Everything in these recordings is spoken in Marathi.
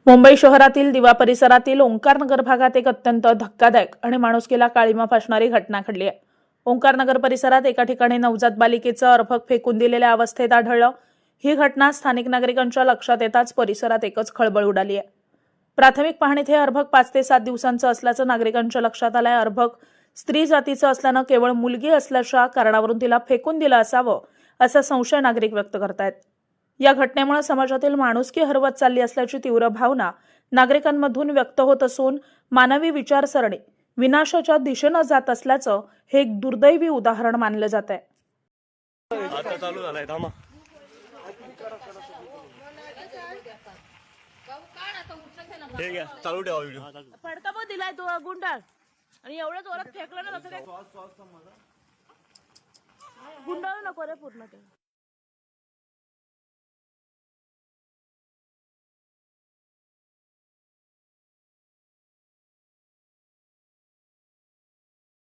मुंबई शहरातील दिवा परिसरातील ओंकारनगर भागात एक अत्यंत धक्कादायक आणि माणुसकीला काळीमा फासणारी घटना घडली आहे। ओंकारनगर परिसरात एका ठिकाणी नवजात बालिकेचं अर्भक फेकून दिलेल्या अवस्थेत आढळलं। ही घटना स्थानिक नागरिकांच्या लक्षात येताच परिसरात एकच खळबळ उडाली आहे। प्राथमिक पाहणीत हे अर्भक 5 ते 7 दिवसांचं असल्याचं नागरिकांच्या लक्षात आलंय। अर्भक स्त्री जातीचं असल्यानं केवळ मुलगी असल्याच्या कारणावरून तिला फेकून दिलं असावं असा संशय नागरिक व्यक्त करतायत। या घटनेमुळे समाजातील माणुसकी हरवत चालली असल्याची तीव्र भावना नागरिकांमधून व्यक्त होत असून मानवी विचारसरणी विनाशाच्या दिशेने जात असल्याचं हे एक दुर्दैवी उदाहरण मानलं जात आहे। आता चालू झालाय थांबा। ठीक आहे चालू ठेवा व्हिडिओ। फडका पण दिलाय तो गुंडाळ आणि एवढं जोरात फेकलं ना तसं गुंडाळ नको रे पूर्ण ते।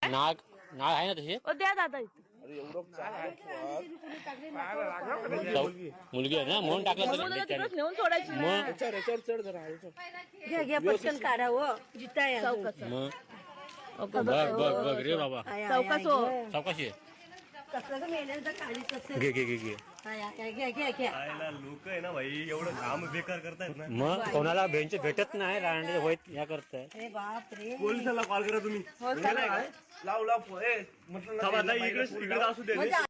नाग नाग आहे ना तसे द्या दादा मुलगी आहे ना म्हणून टाकलं नेऊन सोडायची बघ बघ रे बाबा चौकशी घे घे घे घे लोक आहे ना भाई एवढं काम बेकार करतायत ना। मग कोणाला भेटत नाही रांडे होत या करताय। पोलिसाला कॉल करा तुम्ही। लाव लाव म्हटलं इकडे असू दे।